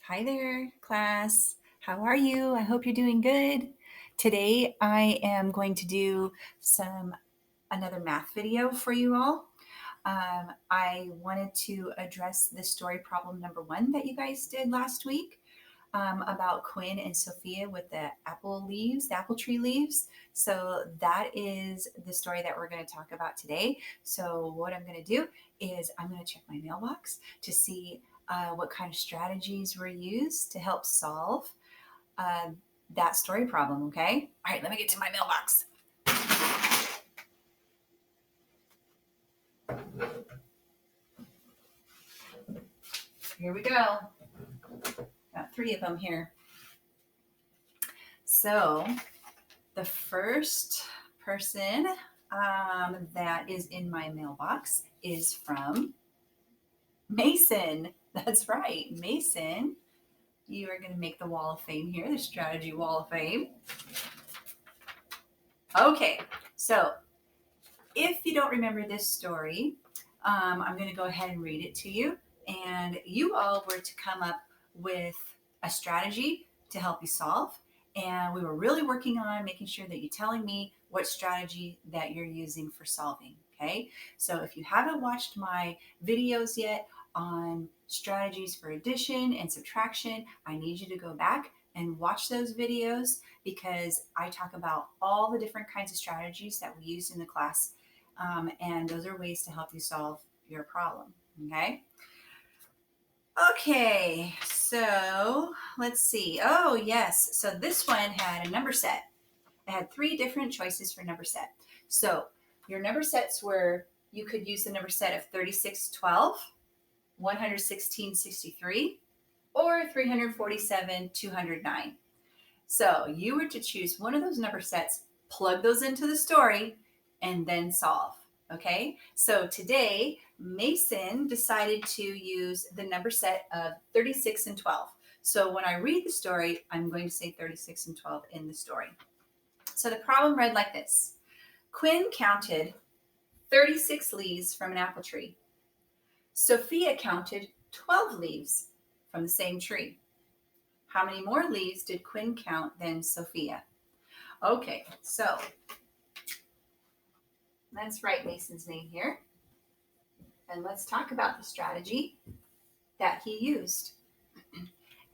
Hi there, class. How are you? I hope you're doing good. Today I am going to do another math video for you all. I wanted to address the story problem number 1 that you guys did last week about Quinn and Sophia with the apple leaves, the apple tree leaves. So that is the story that we're going to talk about today. So what I'm going to do is I'm going to check my mailbox to see what kind of strategies were used to help solve uh, that story problem. Okay. All right. Let me get to my mailbox. Here we go. Got 3 of them here. So the first person that is in my mailbox is from Mason. That's right, Mason. You are going to make the Wall of Fame here, the Strategy Wall of Fame. Okay, so if you don't remember this story, I'm going to go ahead and read it to you. And you all were to come up with a strategy to help you solve. And we were really working on making sure that you're telling me what strategy that you're using for solving. Okay, so if you haven't watched my videos yet on strategies for addition and subtraction, I need you to go back and watch those videos because I talk about all the different kinds of strategies that we used in the class, and those are ways to help you solve your problem. Okay. Okay, so let's see. Oh, yes. So this one had a number set. It had 3 different choices for number set. So your number sets were you could use the number set of 3612, 11663, or 347, 209. So you were to choose one of those number sets, plug those into the story, and then solve. Okay, so today Mason decided to use the number set of 36 and 12. So when I read the story, I'm going to say 36 and 12 in the story. So the problem read like this: Quinn counted 36 leaves from an apple tree. Sophia counted 12 leaves from the same tree. How many more leaves did Quinn count than Sophia? Okay, so let's write Mason's name here. And let's talk about the strategy that he used.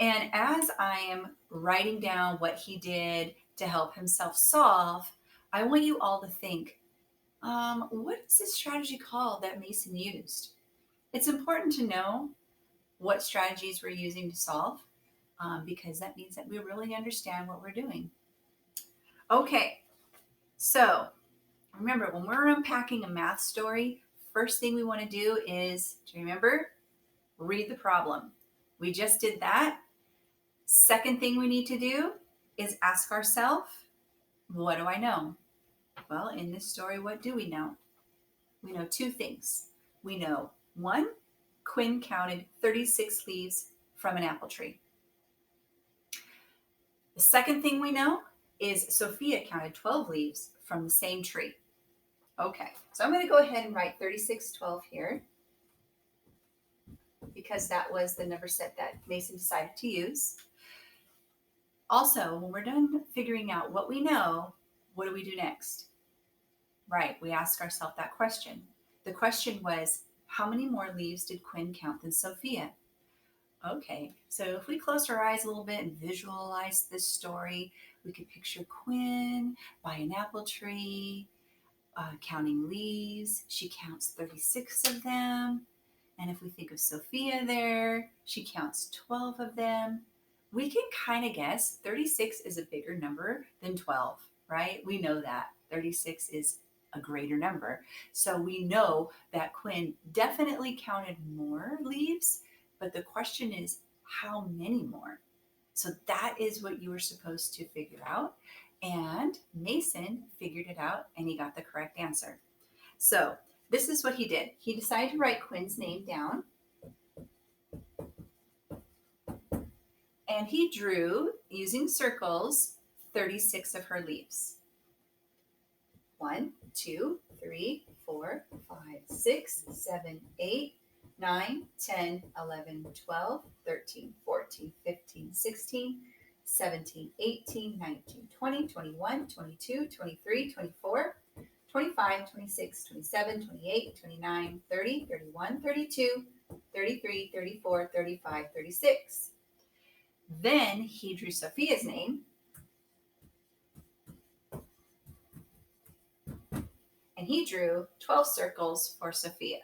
And as I am writing down what he did to help himself solve, I want you all to think, what is this strategy called that Mason used? It's important to know what strategies we're using to solve, because that means that we really understand what we're doing. Okay, so remember, when we're unpacking a math story, first thing we want to do is, do you remember? Read the problem. We just did that. Second thing we need to do is ask ourselves, what do I know? Well, in this story, what do we know? We know 2 things. We know 1, Quinn counted 36 leaves from an apple tree. The second thing we know is Sophia counted 12 leaves from the same tree. Okay, so I'm going to go ahead and write 3612 here because that was the number set that Mason decided to use. Also, when we're done figuring out what we know, what do we do next? Right, we ask ourselves that question. The question was, how many more leaves did Quinn count than Sophia? Okay, so if we close our eyes a little bit and visualize this story, we could picture Quinn by an apple tree, counting leaves. She counts 36 of them. And if we think of Sophia there, she counts 12 of them. We can kind of guess 36 is a bigger number than 12, right? We know that 36 is a greater number. So we know that Quinn definitely counted more leaves, but the question is how many more? So that is what you were supposed to figure out. And Mason figured it out and he got the correct answer. So this is what he did. He decided to write Quinn's name down. And he drew, using circles, 36 of her leaves. 1, 2, 3, 4, 5, 6, 7, 8, 9, 10, 11, 12, 13, 14, 15, 16, 17, 18, 19, 20, 21, 22, 23, 24, 25, 26, 27, 28, 29, 30, 31, 32, 33, 34, 35, 36. Then he drew Sophia's name. And he drew 12 circles for Sophia.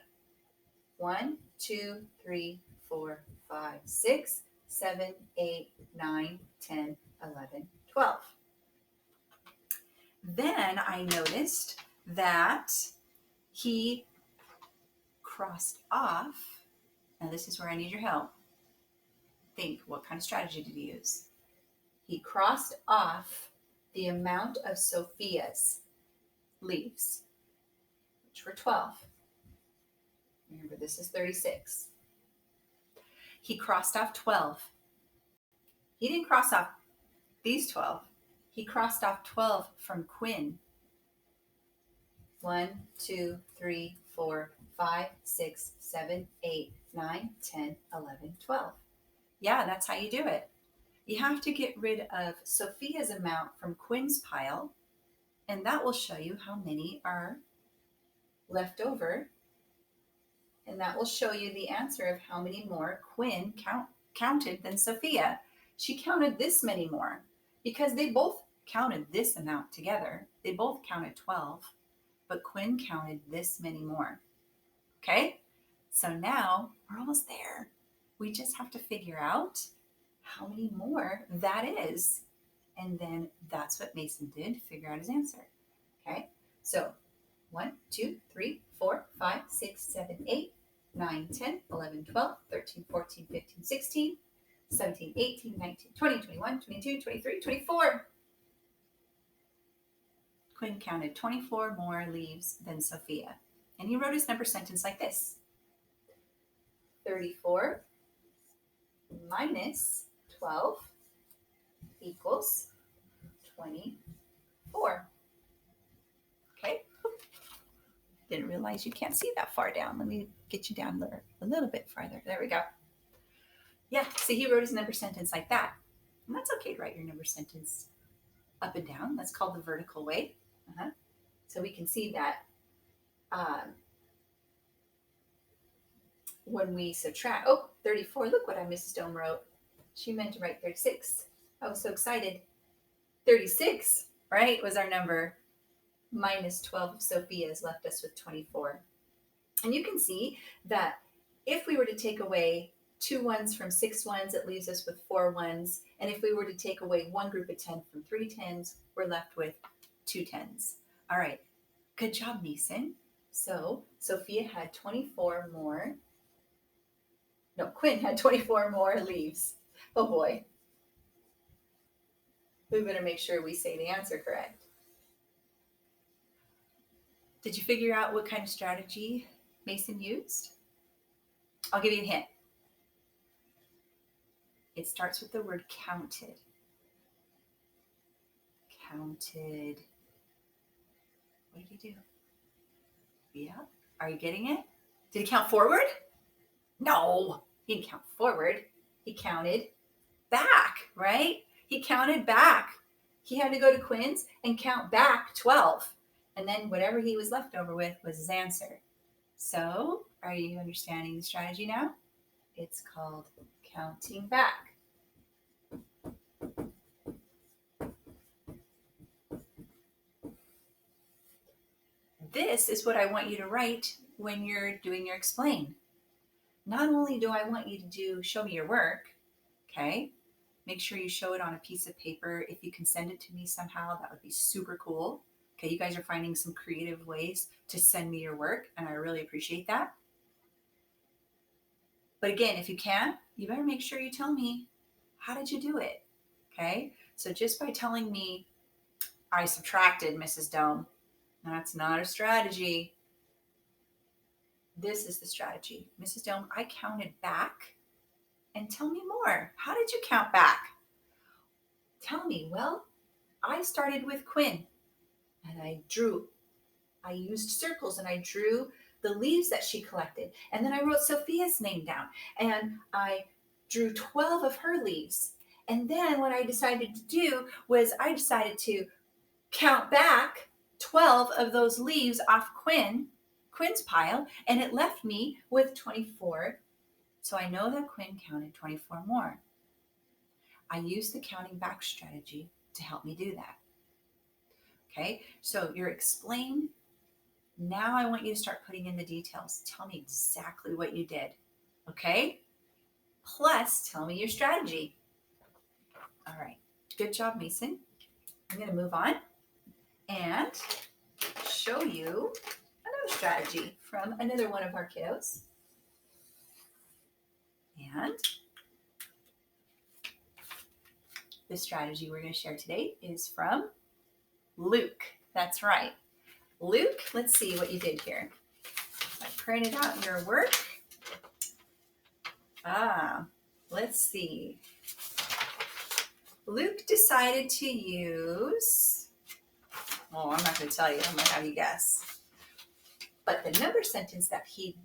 1, 2, 3, 4, 5, 6, 7, 8, 9, 10, 11, 12. Then I noticed that he crossed off. Now, this is where I need your help. Think, what kind of strategy did he use? He crossed off the amount of Sophia's leaves, which were 12. Remember, this is 36. He crossed off 12. He didn't cross off these 12. He crossed off 12 from Quinn. 1, 2, 3, 4, 5, 6, 7, 8, 9, 10, 11, 12. Yeah, that's how you do it. You have to get rid of Sophia's amount from Quinn's pile, and that will show you how many are left over. And that will show you the answer of how many more Quinn counted than Sophia. She counted this many more because they both counted this amount together. They both counted 12, but Quinn counted this many more. Okay? So now we're almost there. We just have to figure out how many more that is. And then that's what Mason did to figure out his answer. Okay? So 1, 2, 3, 4, 5, 6, 7, 8, 9, 10, 11, 12, 13, 14, 15, 16, 17, 18, 19, 20, 21, 22, 23, 24. Quinn counted 24 more leaves than Sophia. And he wrote his number sentence like this. 34 minus 12 equals 24. Okay? Didn't realize you can't see that far down. Let me get you down there a little bit farther. There we go. Yeah, so he wrote his number sentence like that. And that's okay to write your number sentence up and down. That's called the vertical way. So we can see that when we subtract, 34, look what Mrs. Dome wrote. She meant to write 36. I was so excited. 36, right, was our number. Minus 12 of Sophia's left us with 24. And you can see that if we were to take away 2 ones from 6 ones, it leaves us with 4 ones. And if we were to take away one group of 10 from 3 tens, we're left with 2 tens. All right, good job, Mason. So Sophia had 24 more. No, Quinn had 24 more leaves. Oh boy. We better make sure we say the answer correct. Did you figure out what kind of strategy Mason used? I'll give you a hint. It starts with the word counted. Counted. What did he do? Yeah. Are you getting it? Did he count forward? No, he didn't count forward. He counted back, right? He counted back. He had to go to Quinn's and count back 12. And then whatever he was left over with was his answer. So, are you understanding the strategy now? It's called counting back. This is what I want you to write when you're doing your explain. Not only do I want you to show me your work, okay? Make sure you show it on a piece of paper. If you can send it to me somehow, that would be super cool. Okay, you guys are finding some creative ways to send me your work, and I really appreciate that. But again, if you can't, you better make sure you tell me, how did you do it? Okay, so just by telling me, I subtracted, Mrs. Dome, that's not a strategy. This is the strategy. Mrs. Dome, I counted back, and tell me more. How did you count back? Tell me. Well, I started with Quinn, and I used circles, and I drew the leaves that she collected. And then I wrote Sophia's name down and I drew 12 of her leaves. And then what I decided to do was I decided to count back 12 of those leaves off Quinn's pile, and it left me with 24. So I know that Quinn counted 24 more. I used the counting back strategy to help me do that. Okay, so you're explained. Now I want you to start putting in the details. Tell me exactly what you did. Okay? Plus, tell me your strategy. All right. Good job, Mason. I'm going to move on and show you another strategy from another one of our kiddos. And the strategy we're going to share today is from Luke. That's right. Luke, let's see what you did here. I printed out your work. Let's see. Luke decided to use, I'm not going to tell you. I'm going to have you guess. But the number sentence that he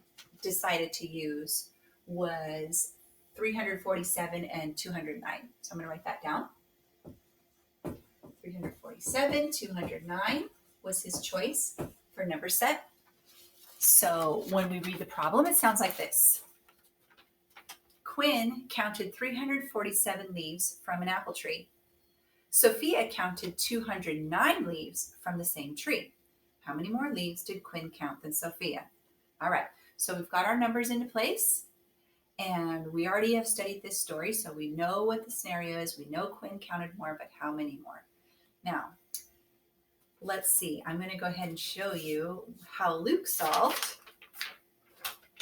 decided to use was 347 and 209. So I'm going to write that down. 347, 209 was his choice for number set. So when we read the problem, it sounds like this. Quinn counted 347 leaves from an apple tree. Sophia counted 209 leaves from the same tree. How many more leaves did Quinn count than Sophia? All right, so we've got our numbers into place, and we already have studied this story, so we know what the scenario is. We know Quinn counted more, but how many more? Now, let's see. I'm going to go ahead and show you how Luke solved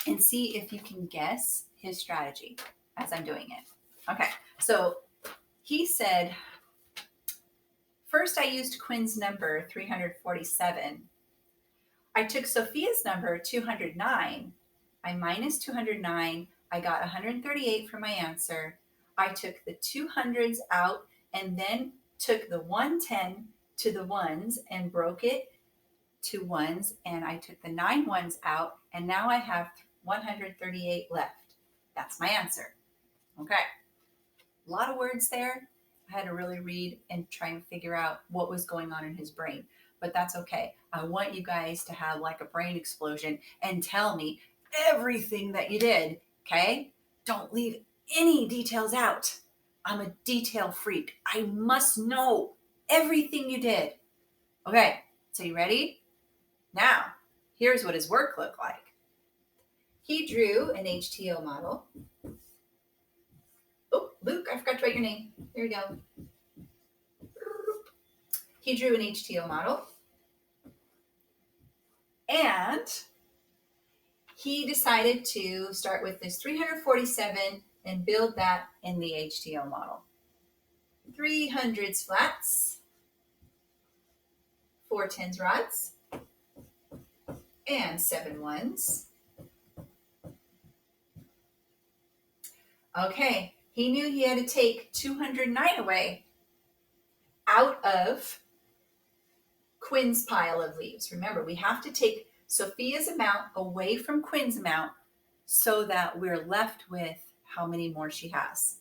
and see if you can guess his strategy as I'm doing it. Okay, so he said, first I used Quinn's number, 347. I took Sophia's number, 209. I minus 209. I got 138 for my answer. I took the 200s out and then took the 110 to the ones and broke it to ones. And I took the 9 ones out. And now I have 138 left. That's my answer. Okay. A lot of words there. I had to really read and try and figure out what was going on in his brain, but that's okay. I want you guys to have like a brain explosion and tell me everything that you did. Okay. Don't leave any details out. I'm a detail freak. I must know everything you did. Okay. So you ready? Now, here's what his work looked like. He drew an HTO model. Oh, Luke, I forgot to write your name. There we go. He drew an HTO model. And he decided to start with this 347 and build that in the HTO model. 300s flats, 4 10s rods, and 7 ones. Okay, he knew he had to take 209 away out of Quinn's pile of leaves. Remember, we have to take Sophia's amount away from Quinn's amount so that we're left with how many more she has.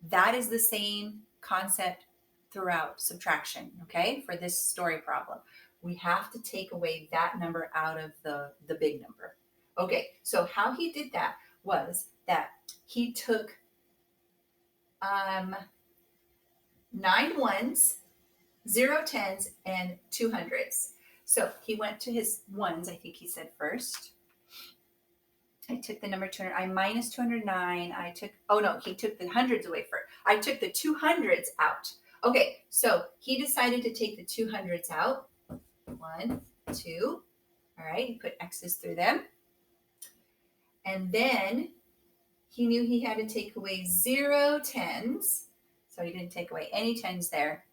That is the same concept throughout subtraction, okay, for this story problem. We have to take away that number out of the big number. Okay, so how he did that was that he took 9 ones, 0 10s, and 200s. So he went to his ones, I think he said first. I took the number 200. I minus 209. He took the hundreds away first. I took the 200s out. Okay, so he decided to take the 200s out. 1, 2. All right, he put X's through them. And then he knew he had to take away 0 10s. So he didn't take away any 10s there.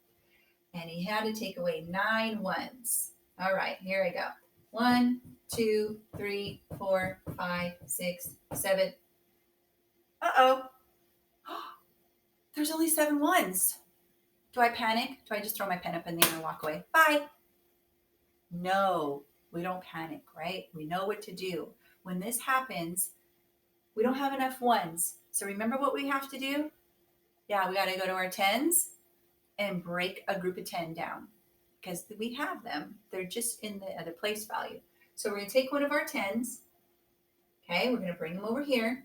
And he had to take away 9 ones. All right, here we go. 1, 2, 3, 4, 5, 6, 7. Uh-oh. There's only 7 ones. Do I panic? Do I just throw my pen up in the air and walk away? Bye. No. We don't panic, right? We know what to do. When this happens, we don't have enough ones. So remember what we have to do? Yeah, we got to go to our tens and break a group of 10 down because we have them. They're just in the other place value. So we're going to take one of our tens. Okay, we're going to bring them over here.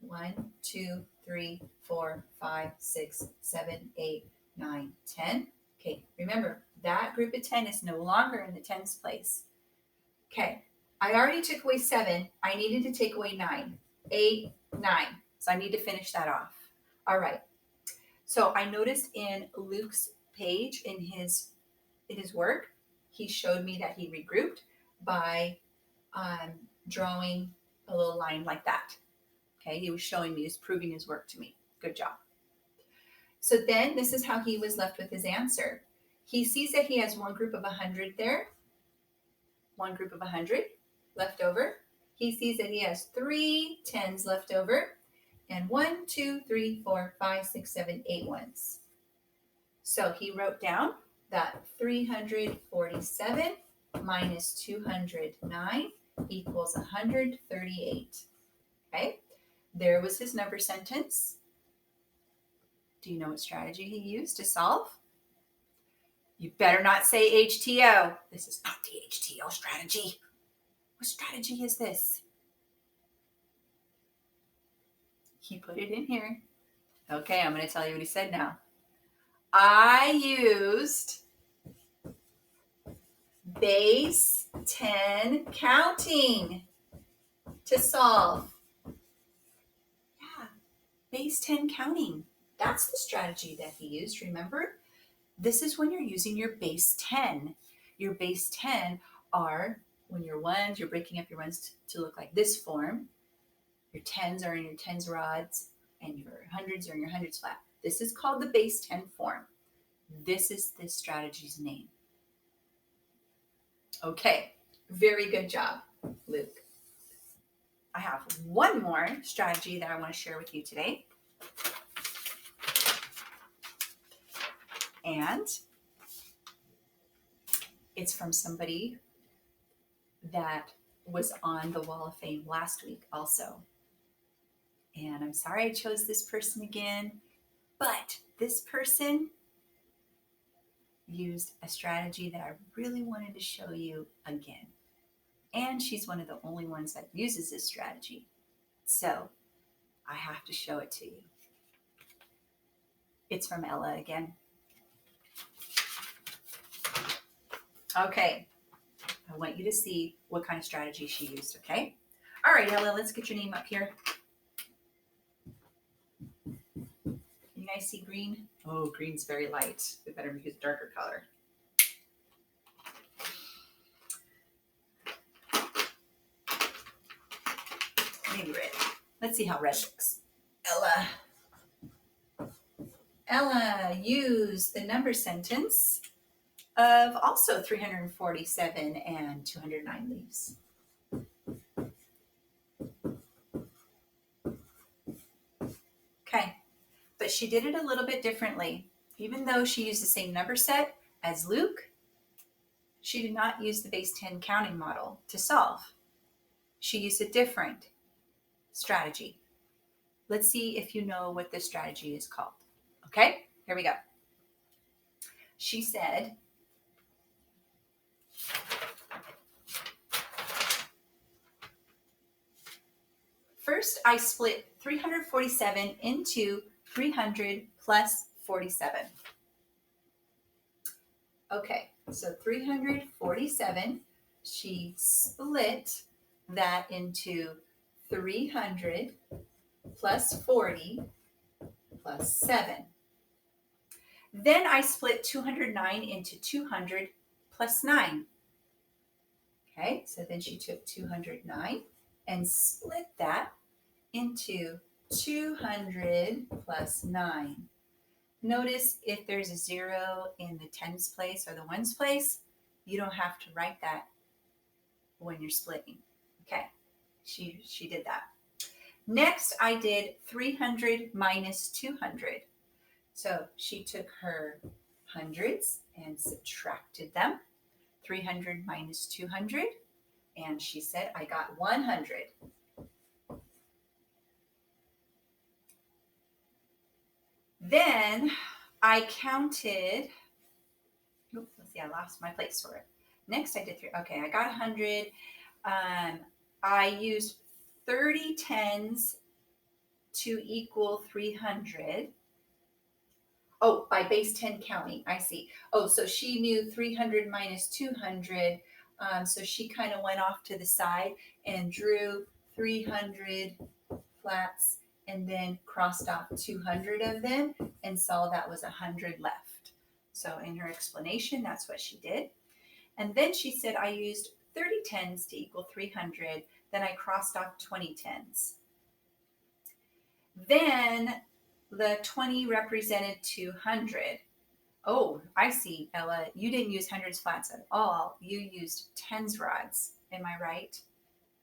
1, 2, 3, 4, 5, 6, 7, 8, 9, 10. Okay, remember that group of 10 is no longer in the tens place. Okay, I already took away 7. I needed to take away 9. 8, 9. So I need to finish that off. All right. So I noticed in Luke's page in his work, he showed me that he regrouped by drawing a little line like that. Okay, he was showing me, he was proving his work to me. Good job. So then this is how he was left with his answer. He sees that he has one group of 100 there, one group of 100 left over. He sees that he has 3 tens left over, and 1, 2, 3, 4, 5, 6, 7, 8 ones. So he wrote down that 347 minus 209 equals 138. Okay, there was his number sentence. Do you know what strategy he used to solve? You better not say HTO. This is not the HTO strategy. What strategy is this? He put it in here. Okay, I'm going to tell you what he said now. I used base 10 counting to solve. Yeah, base 10 counting. That's the strategy that he used, remember? This is when you're using your base 10. Your base 10 are when your ones, you're breaking up your ones to look like this form. Your tens are in your tens rods, and your hundreds are in your hundreds flat. This is called the base 10 form. This is this strategy's name. Okay, very good job, Luke. I have one more strategy that I want to share with you today. And it's from somebody that was on the Wall of Fame last week also. And I'm sorry I chose this person again, but this person used a strategy that I really wanted to show you again. And she's one of the only ones that uses this strategy. So I have to show it to you. It's from Ella again. Okay, I want you to see what kind of strategy she used, okay? All right, Ella, let's get your name up here. You guys see green? Oh, green's very light. We better use a darker color. Maybe red. Let's see how red looks. Ella used the number sentence of also 347 and 209 leaves. Okay, but she did it a little bit differently. Even though she used the same number set as Luke, she did not use the base 10 counting model to solve. She used a different strategy. Let's see if you know what this strategy is called. Okay, here we go. She said, first I split 347 into 300 plus 47. Okay, so 347, she split that into 300 plus 40 plus 7. Then I split 209 into 200 plus 9. Okay, so then she took 209 and split that into 200 plus 9. Notice if there's a 0 in the tens place or the ones place, you don't have to write that when you're splitting. Okay, she did that. Next, I did 300 minus 200. So she took her hundreds and subtracted them. 300 minus 200. And she said, I got 100. Then I counted, let's see, I lost my place for it. Next I did 3, okay, I got 100. I used 30 tens to equal 300. Oh, by base 10 counting, I see. Oh, so she knew 300 minus 200. So she kind of went off to the side and drew 300 flats and then crossed off 200 of them and saw that was 100 left. So in her explanation, that's what she did. And then she said, I used 30 tens to equal 300. Then I crossed off 20 tens. Then the 20 represented 200. Oh, I see, Ella. You didn't use hundreds flats at all. You used tens rods. Am I right?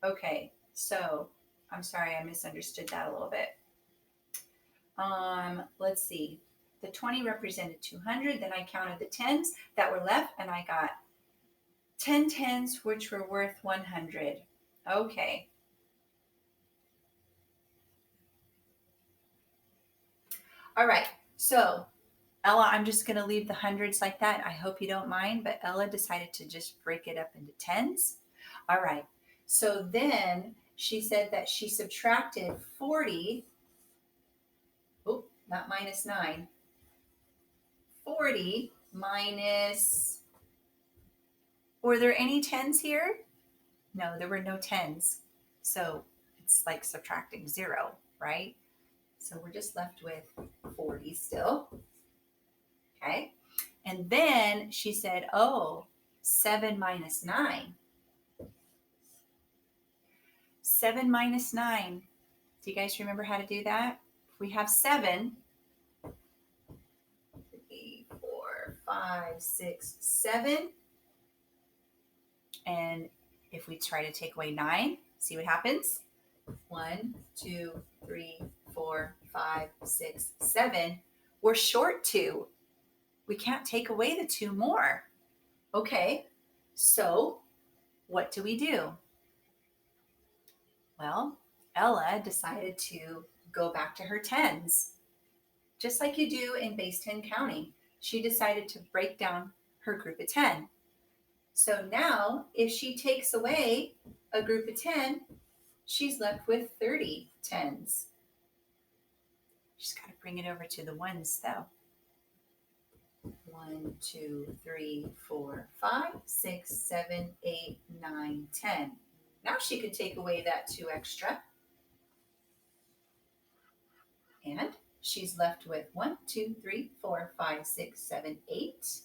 Okay, so I'm sorry, I misunderstood that a little bit. Let's see. The 20 represented 200. Then I counted the tens that were left, and I got 10 tens, which were worth 100. Okay. All right. So, Ella, I'm just going to leave the hundreds like that. I hope you don't mind, but Ella decided to just break it up into tens. All right. So then she said that she subtracted 40. Oh, not minus 9. 40 minus, were there any tens here? No, there were no tens. So it's like subtracting 0, right? So we're just left with 40 still. Okay. And then she said, oh, 7 minus 9. 7 minus 9. Do you guys remember how to do that? If we have 7, 3, 4, 5, 6, 7. And if we try to take away 9, see what happens? 1, 2, 3, 4, 5, 6, 7. We're short 2. We can't take away the 2 more. Okay, so what do we do? Well, Ella decided to go back to her tens. Just like you do in base 10 counting, she decided to break down her group of 10. So now, if she takes away a group of 10, she's left with 30 tens. She's got to bring it over to the ones though. 1, 2, 3, 4, 5, 6, 7, 8, 9, 10. Now she can take away that 2 extra. And she's left with 1, 2, 3, 4, 5, 6, 7, 8.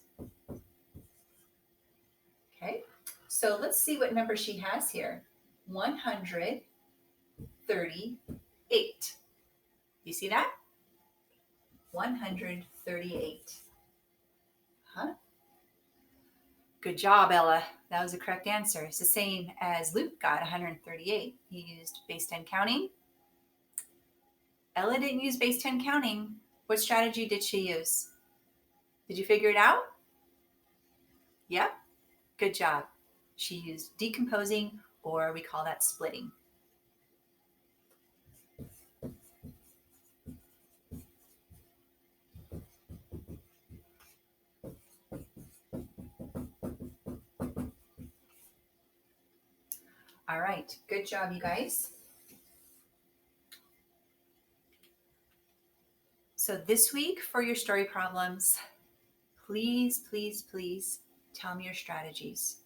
Okay, so let's see what number she has here. 138. You see that? 138. Huh? Good job, Ella. That was the correct answer. It's the same as Luke got, 138. He used base 10 counting. Ella didn't use base 10 counting. What strategy did she use? Did you figure it out? Yep. Good job. She used decomposing, or we call that splitting. All right. Good job, you guys. So this week for your story problems, please, please, please tell me your strategies.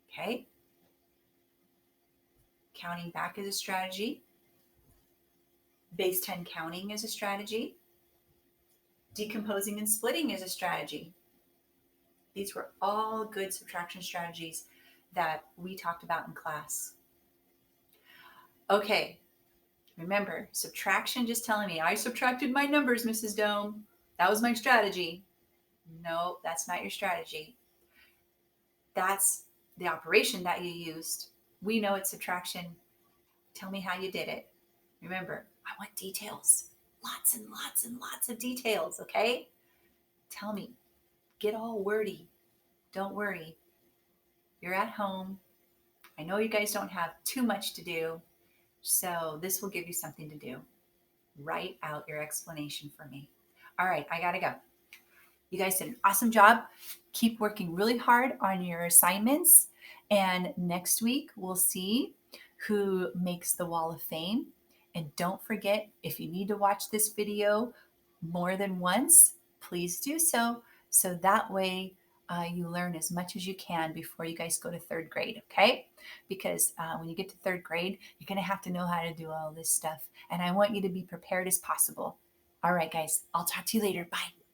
Okay? Counting back is a strategy. Base 10 counting is a strategy. Decomposing and splitting is a strategy. These were all good subtraction strategies that we talked about in class. Okay, remember, subtraction just telling me, I subtracted my numbers, Mrs. Dome. That was my strategy. No, that's not your strategy. That's the operation that you used. We know it's subtraction. Tell me how you did it. Remember, I want details. Lots and lots and lots of details, okay? Tell me. Get all wordy. Don't worry. You're at home. I know you guys don't have too much to do, so this will give you something to do. Write out your explanation for me. All right, I gotta go. You guys did an awesome job. Keep working really hard on your assignments. And next week, we'll see who makes the Wall of Fame. And don't forget, if you need to watch this video more than once, please do so. So that way, you learn as much as you can before you guys go to third grade, okay? Because when you get to third grade, you're going to have to know how to do all this stuff. And I want you to be prepared as possible. All right, guys, I'll talk to you later. Bye.